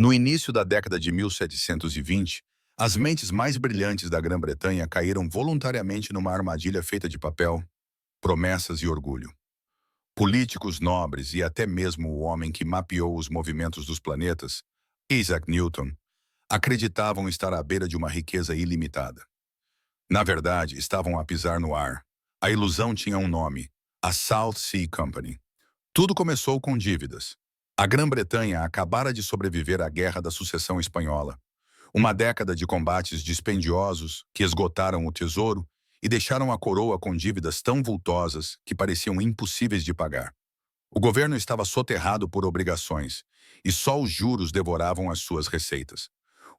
No início da década de 1720, as mentes mais brilhantes da Grã-Bretanha caíram voluntariamente numa armadilha feita de papel, promessas e orgulho. Políticos nobres e até mesmo o homem que mapeou os movimentos dos planetas, Isaac Newton, acreditavam estar à beira de uma riqueza ilimitada. Na verdade, estavam a pisar no ar. A ilusão tinha um nome: a South Sea Company. Tudo começou com dívidas. A Grã-Bretanha acabara de sobreviver à Guerra da Sucessão Espanhola, uma década de combates dispendiosos que esgotaram o tesouro e deixaram a coroa com dívidas tão vultosas que pareciam impossíveis de pagar. O governo estava soterrado por obrigações e só os juros devoravam as suas receitas.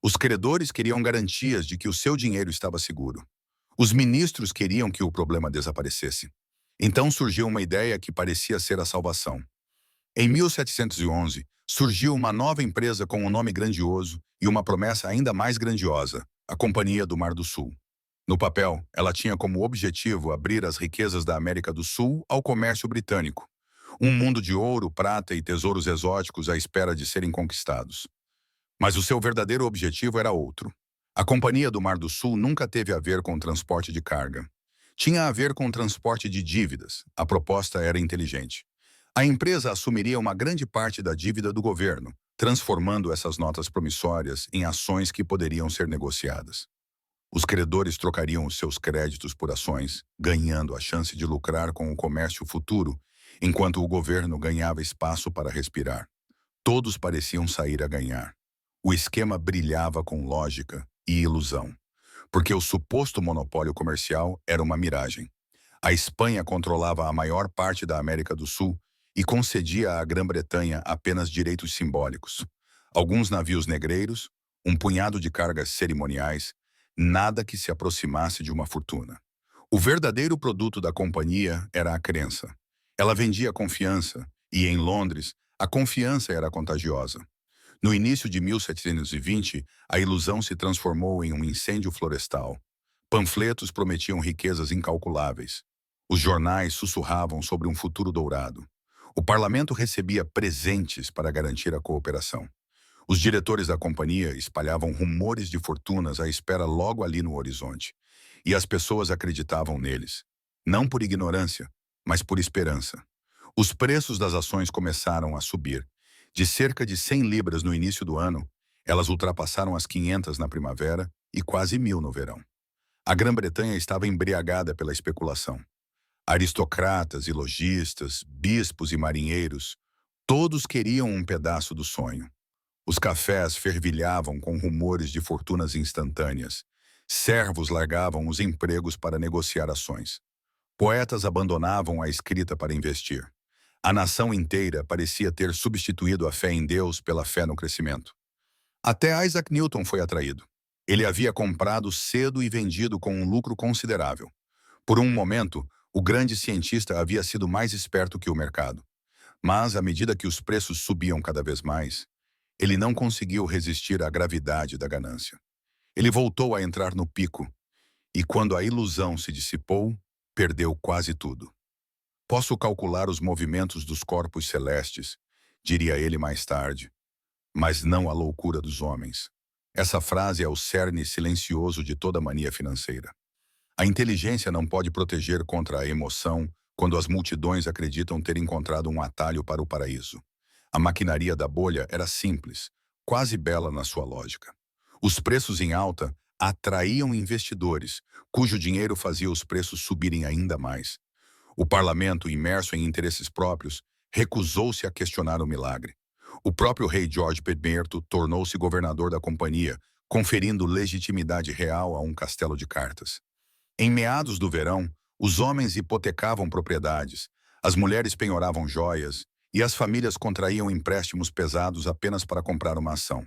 Os credores queriam garantias de que o seu dinheiro estava seguro. Os ministros queriam que o problema desaparecesse. Então surgiu uma ideia que parecia ser a salvação. Em 1711, surgiu uma nova empresa com um nome grandioso e uma promessa ainda mais grandiosa: a Companhia do Mar do Sul. No papel, ela tinha como objetivo abrir as riquezas da América do Sul ao comércio britânico. Um mundo de ouro, prata e tesouros exóticos à espera de serem conquistados. Mas o seu verdadeiro objetivo era outro. A Companhia do Mar do Sul nunca teve a ver com transporte de carga. Tinha a ver com transporte de dívidas. A proposta era inteligente. A empresa assumiria uma grande parte da dívida do governo, transformando essas notas promissórias em ações que poderiam ser negociadas. Os credores trocariam os seus créditos por ações, ganhando a chance de lucrar com o comércio futuro, enquanto o governo ganhava espaço para respirar. Todos pareciam sair a ganhar. O esquema brilhava com lógica e ilusão, porque o suposto monopólio comercial era uma miragem. A Espanha controlava a maior parte da América do Sul e concedia à Grã-Bretanha apenas direitos simbólicos. Alguns navios negreiros, um punhado de cargas cerimoniais, nada que se aproximasse de uma fortuna. O verdadeiro produto da companhia era a crença. Ela vendia confiança, e em Londres, a confiança era contagiosa. No início de 1720, a ilusão se transformou em um incêndio florestal. Panfletos prometiam riquezas incalculáveis. Os jornais sussurravam sobre um futuro dourado. O parlamento recebia presentes para garantir a cooperação. Os diretores da companhia espalhavam rumores de fortunas à espera logo ali no horizonte. E as pessoas acreditavam neles. Não por ignorância, mas por esperança. Os preços das ações começaram a subir. De cerca de 100 libras no início do ano, elas ultrapassaram as 500 na primavera e quase 1.000 no verão. A Grã-Bretanha estava embriagada pela especulação. Aristocratas e lojistas, bispos e marinheiros, todos queriam um pedaço do sonho. Os cafés fervilhavam com rumores de fortunas instantâneas. Servos largavam os empregos para negociar ações. Poetas abandonavam a escrita para investir. A nação inteira parecia ter substituído a fé em Deus pela fé no crescimento. Até Isaac Newton foi atraído. Ele havia comprado cedo e vendido com um lucro considerável. Por um momento, o grande cientista havia sido mais esperto que o mercado. Mas, à medida que os preços subiam cada vez mais, ele não conseguiu resistir à gravidade da ganância. Ele voltou a entrar no pico, e quando a ilusão se dissipou, perdeu quase tudo. Posso calcular os movimentos dos corpos celestes, diria ele mais tarde, mas não a loucura dos homens. Essa frase é o cerne silencioso de toda mania financeira. A inteligência não pode proteger contra a emoção quando as multidões acreditam ter encontrado um atalho para o paraíso. A maquinaria da bolha era simples, quase bela na sua lógica. Os preços em alta atraíam investidores, cujo dinheiro fazia os preços subirem ainda mais. O parlamento, imerso em interesses próprios, recusou-se a questionar o milagre. O próprio rei George I tornou-se governador da companhia, conferindo legitimidade real a um castelo de cartas. Em meados do verão, os homens hipotecavam propriedades, as mulheres penhoravam joias e as famílias contraíam empréstimos pesados apenas para comprar uma ação.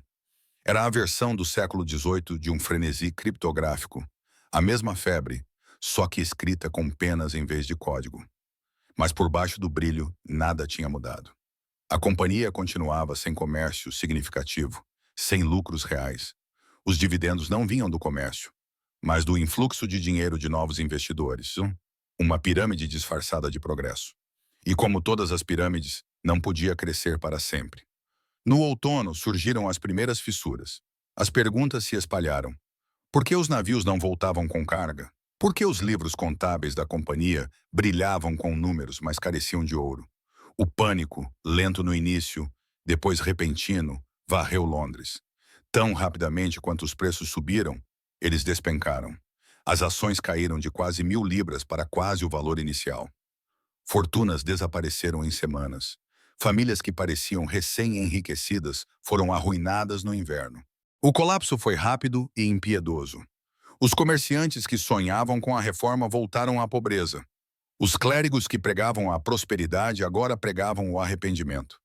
Era a versão do século XVIII de um frenesi criptográfico. A mesma febre, só que escrita com penas em vez de código. Mas por baixo do brilho, nada tinha mudado. A companhia continuava sem comércio significativo, sem lucros reais. Os dividendos não vinham do comércio, mas do influxo de dinheiro de novos investidores. Uma pirâmide disfarçada de progresso. E como todas as pirâmides, não podia crescer para sempre. No outono surgiram as primeiras fissuras. As perguntas se espalharam. Por que os navios não voltavam com carga? Por que os livros contábeis da companhia brilhavam com números, mas careciam de ouro? O pânico, lento no início, depois repentino, varreu Londres. Tão rapidamente quanto os preços subiram, eles despencaram. As ações caíram de quase 1.000 libras para quase o valor inicial. Fortunas desapareceram em semanas. Famílias que pareciam recém-enriquecidas foram arruinadas no inverno. O colapso foi rápido e impiedoso. Os comerciantes que sonhavam com a reforma voltaram à pobreza. Os clérigos que pregavam a prosperidade agora pregavam o arrependimento.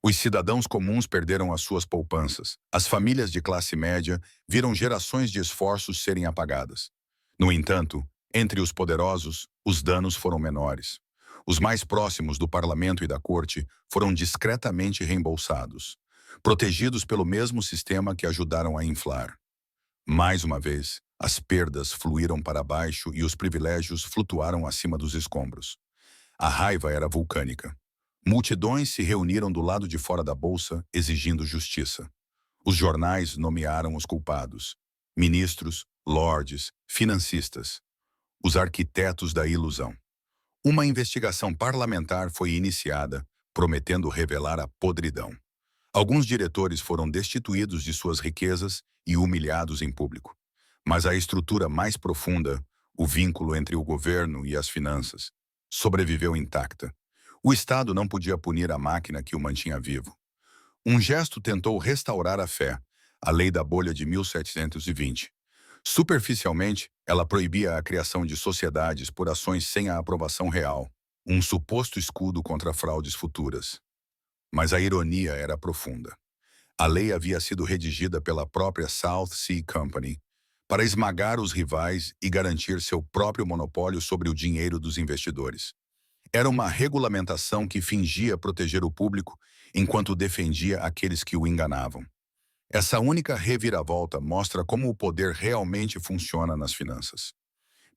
Os cidadãos comuns perderam as suas poupanças. As famílias de classe média viram gerações de esforços serem apagadas. No entanto, entre os poderosos, os danos foram menores. Os mais próximos do parlamento e da corte foram discretamente reembolsados, protegidos pelo mesmo sistema que ajudaram a inflar. Mais uma vez, as perdas fluíram para baixo e os privilégios flutuaram acima dos escombros. A raiva era vulcânica. Multidões se reuniram do lado de fora da bolsa, exigindo justiça. Os jornais nomearam os culpados: ministros, lordes, financistas, os arquitetos da ilusão. Uma investigação parlamentar foi iniciada, prometendo revelar a podridão. Alguns diretores foram destituídos de suas riquezas e humilhados em público. Mas a estrutura mais profunda, o vínculo entre o governo e as finanças, sobreviveu intacta. O Estado não podia punir a máquina que o mantinha vivo. Um gesto tentou restaurar a fé, a Lei da Bolha de 1720. Superficialmente, ela proibia a criação de sociedades por ações sem a aprovação real, um suposto escudo contra fraudes futuras. Mas a ironia era profunda. A lei havia sido redigida pela própria South Sea Company para esmagar os rivais e garantir seu próprio monopólio sobre o dinheiro dos investidores. Era uma regulamentação que fingia proteger o público enquanto defendia aqueles que o enganavam. Essa única reviravolta mostra como o poder realmente funciona nas finanças.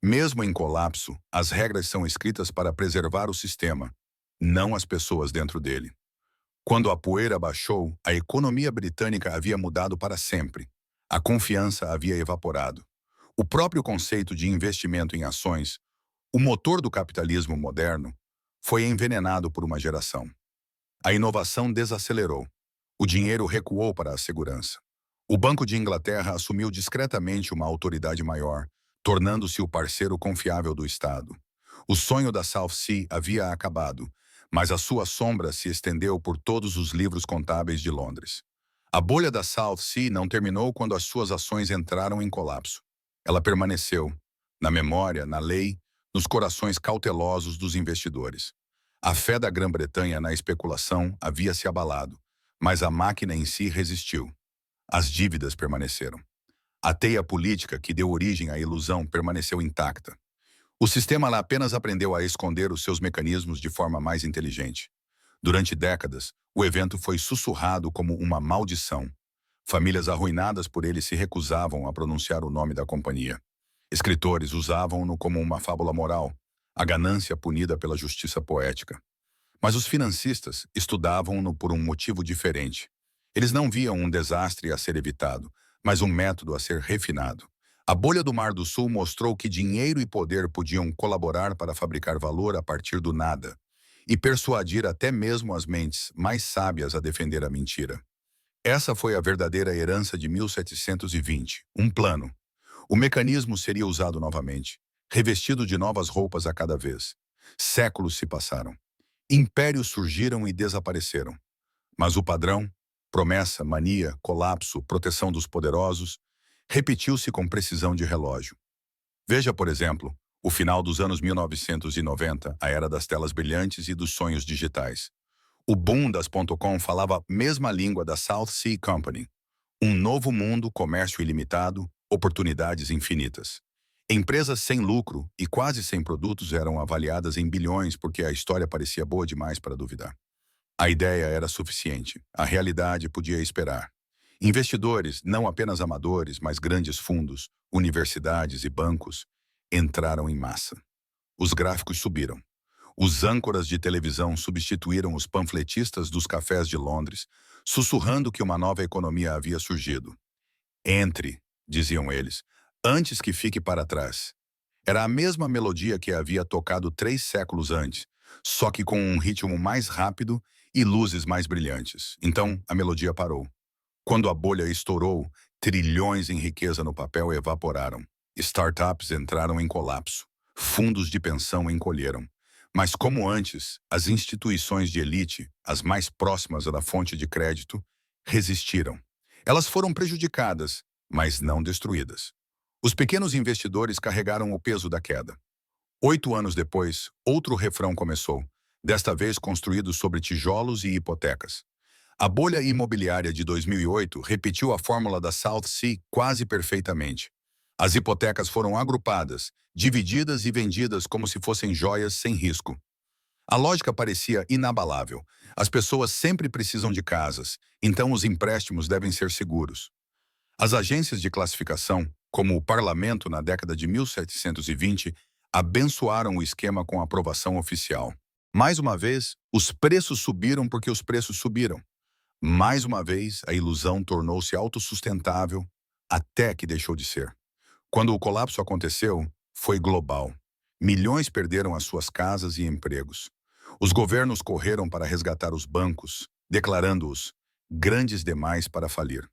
Mesmo em colapso, as regras são escritas para preservar o sistema, não as pessoas dentro dele. Quando a poeira baixou, a economia britânica havia mudado para sempre. A confiança havia evaporado. O próprio conceito de investimento em ações, o motor do capitalismo moderno, foi envenenado por uma geração. A inovação desacelerou. O dinheiro recuou para a segurança. O Banco de Inglaterra assumiu discretamente uma autoridade maior, tornando-se o parceiro confiável do Estado. O sonho da South Sea havia acabado, mas a sua sombra se estendeu por todos os livros contábeis de Londres. A bolha da South Sea não terminou quando as suas ações entraram em colapso. Ela permaneceu, na memória, na lei, nos corações cautelosos dos investidores. A fé da Grã-Bretanha na especulação havia se abalado, mas a máquina em si resistiu. As dívidas permaneceram. A teia política que deu origem à ilusão permaneceu intacta. O sistema lá apenas aprendeu a esconder os seus mecanismos de forma mais inteligente. Durante décadas, o evento foi sussurrado como uma maldição. Famílias arruinadas por ele se recusavam a pronunciar o nome da companhia. Escritores usavam-no como uma fábula moral, a ganância punida pela justiça poética. Mas os financistas estudavam-no por um motivo diferente. Eles não viam um desastre a ser evitado, mas um método a ser refinado. A bolha do Mar do Sul mostrou que dinheiro e poder podiam colaborar para fabricar valor a partir do nada e persuadir até mesmo as mentes mais sábias a defender a mentira. Essa foi a verdadeira herança de 1720, um plano. O mecanismo seria usado novamente, revestido de novas roupas a cada vez. Séculos se passaram. Impérios surgiram e desapareceram. Mas o padrão, promessa, mania, colapso, proteção dos poderosos, repetiu-se com precisão de relógio. Veja, por exemplo, o final dos anos 1990, a era das telas brilhantes e dos sonhos digitais. O boom das .com falava a mesma língua da South Sea Company. Um novo mundo, comércio ilimitado, oportunidades infinitas. Empresas sem lucro e quase sem produtos eram avaliadas em bilhões porque a história parecia boa demais para duvidar. A ideia era suficiente, a realidade podia esperar. Investidores, não apenas amadores, mas grandes fundos, universidades e bancos, entraram em massa. Os gráficos subiram. Os âncoras de televisão substituíram os panfletistas dos cafés de Londres, sussurrando que uma nova economia havia surgido. Entre, diziam eles, antes que fique para trás. Era a mesma melodia que havia tocado 3 séculos antes, só que com um ritmo mais rápido e luzes mais brilhantes. Então, a melodia parou. Quando a bolha estourou, trilhões em riqueza no papel evaporaram. Startups entraram em colapso. Fundos de pensão encolheram. Mas como antes, as instituições de elite, as mais próximas da fonte de crédito, resistiram. Elas foram prejudicadas, mas não destruídas. Os pequenos investidores carregaram o peso da queda. 8 anos depois, outro refrão começou, desta vez construído sobre tijolos e hipotecas. A bolha imobiliária de 2008 repetiu a fórmula da South Sea quase perfeitamente. As hipotecas foram agrupadas, divididas e vendidas como se fossem joias sem risco. A lógica parecia inabalável. As pessoas sempre precisam de casas, então os empréstimos devem ser seguros. As agências de classificação, como o Parlamento na década de 1720, abençoaram o esquema com aprovação oficial. Mais uma vez, os preços subiram porque os preços subiram. Mais uma vez, a ilusão tornou-se autossustentável até que deixou de ser. Quando o colapso aconteceu, foi global. Milhões perderam as suas casas e empregos. Os governos correram para resgatar os bancos, declarando-os grandes demais para falir.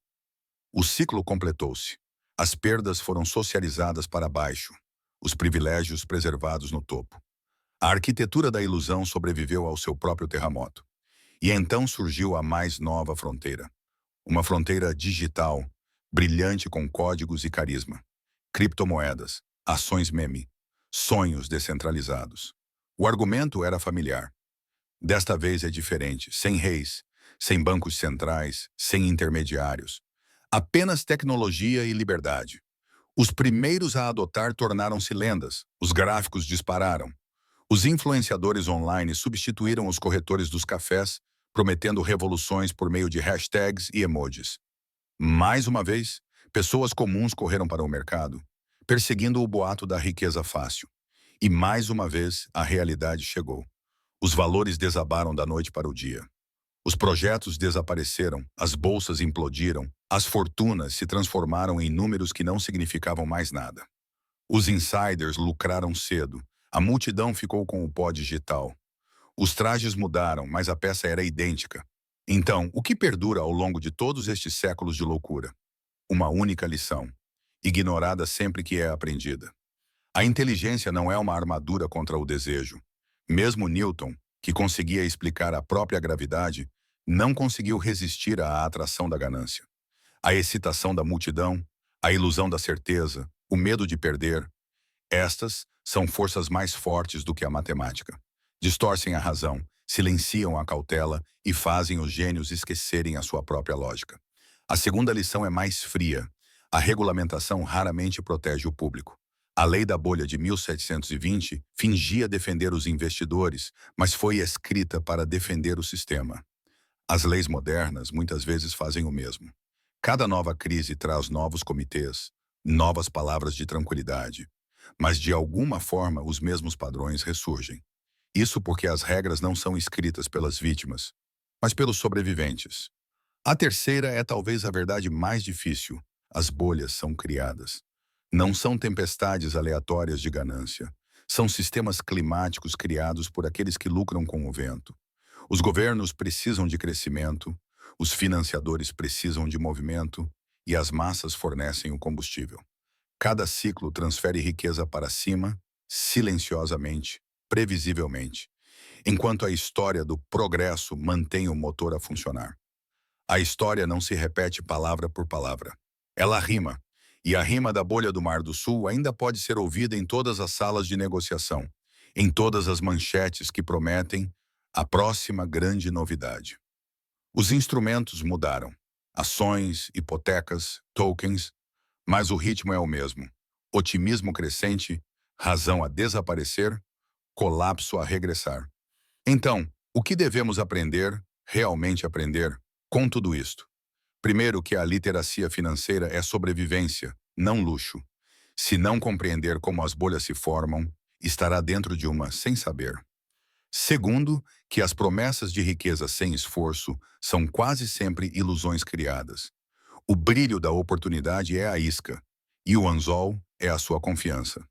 O ciclo completou-se. As perdas foram socializadas para baixo, os privilégios preservados no topo. A arquitetura da ilusão sobreviveu ao seu próprio terremoto. E então surgiu a mais nova fronteira. Uma fronteira digital, brilhante com códigos e carisma. Criptomoedas, ações meme, sonhos descentralizados. O argumento era familiar. Desta vez é diferente, sem reis, sem bancos centrais, sem intermediários. Apenas tecnologia e liberdade. Os primeiros a adotar tornaram-se lendas, os gráficos dispararam. Os influenciadores online substituíram os corretores dos cafés, prometendo revoluções por meio de hashtags e emojis. Mais uma vez, pessoas comuns correram para o mercado, perseguindo o boato da riqueza fácil. E mais uma vez, a realidade chegou. Os valores desabaram da noite para o dia. Os projetos desapareceram, as bolsas implodiram, as fortunas se transformaram em números que não significavam mais nada. Os insiders lucraram cedo, a multidão ficou com o pó digital. Os trajes mudaram, mas a peça era idêntica. Então, o que perdura ao longo de todos estes séculos de loucura? Uma única lição, ignorada sempre que é aprendida. A inteligência não é uma armadura contra o desejo. Mesmo Newton, que conseguia explicar a própria gravidade, não conseguiu resistir à atração da ganância. A excitação da multidão, a ilusão da certeza, o medo de perder, estas são forças mais fortes do que a matemática. Distorcem a razão, silenciam a cautela e fazem os gênios esquecerem a sua própria lógica. A segunda lição é mais fria. A regulamentação raramente protege o público. A lei da bolha de 1720 fingia defender os investidores, mas foi escrita para defender o sistema. As leis modernas muitas vezes fazem o mesmo. Cada nova crise traz novos comitês, novas palavras de tranquilidade. Mas de alguma forma os mesmos padrões ressurgem. Isso porque as regras não são escritas pelas vítimas, mas pelos sobreviventes. A terceira é talvez a verdade mais difícil. As bolhas são criadas. Não são tempestades aleatórias de ganância. São sistemas climáticos criados por aqueles que lucram com o vento. Os governos precisam de crescimento, os financiadores precisam de movimento e as massas fornecem o combustível. Cada ciclo transfere riqueza para cima, silenciosamente, previsivelmente, enquanto a história do progresso mantém o motor a funcionar. A história não se repete palavra por palavra. Ela rima, e a rima da bolha do Mar do Sul ainda pode ser ouvida em todas as salas de negociação, em todas as manchetes que prometem a próxima grande novidade. Os instrumentos mudaram. Ações, hipotecas, tokens, mas o ritmo é o mesmo. Otimismo crescente, razão a desaparecer, colapso a regressar. Então, o que devemos aprender, realmente aprender, com tudo isto? Primeiro que a literacia financeira é sobrevivência, não luxo. Se não compreender como as bolhas se formam, estará dentro de uma sem saber. Segundo, que as promessas de riqueza sem esforço são quase sempre ilusões criadas. O brilho da oportunidade é a isca, e o anzol é a sua confiança.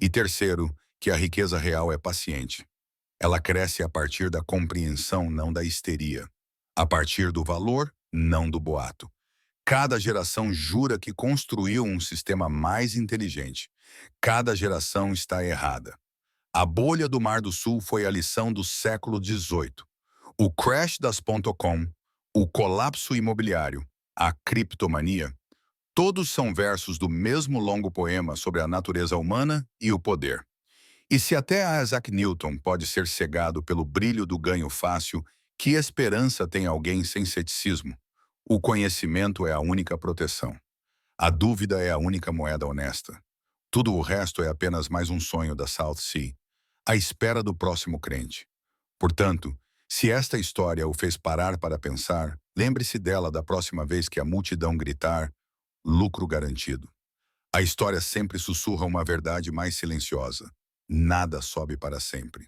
E terceiro, que a riqueza real é paciente. Ela cresce a partir da compreensão, não da histeria. A partir do valor, não do boato. Cada geração jura que construiu um sistema mais inteligente. Cada geração está errada. A bolha do Mar do Sul foi a lição do século XVIII. O crash das .com, o colapso imobiliário, a criptomania, todos são versos do mesmo longo poema sobre a natureza humana e o poder. E se até Isaac Newton pode ser cegado pelo brilho do ganho fácil, que esperança tem alguém sem ceticismo? O conhecimento é a única proteção. A dúvida é a única moeda honesta. Tudo o resto é apenas mais um sonho da South Sea, à espera do próximo crente. Portanto, se esta história o fez parar para pensar, lembre-se dela da próxima vez que a multidão gritar lucro garantido. A história sempre sussurra uma verdade mais silenciosa. Nada sobe para sempre.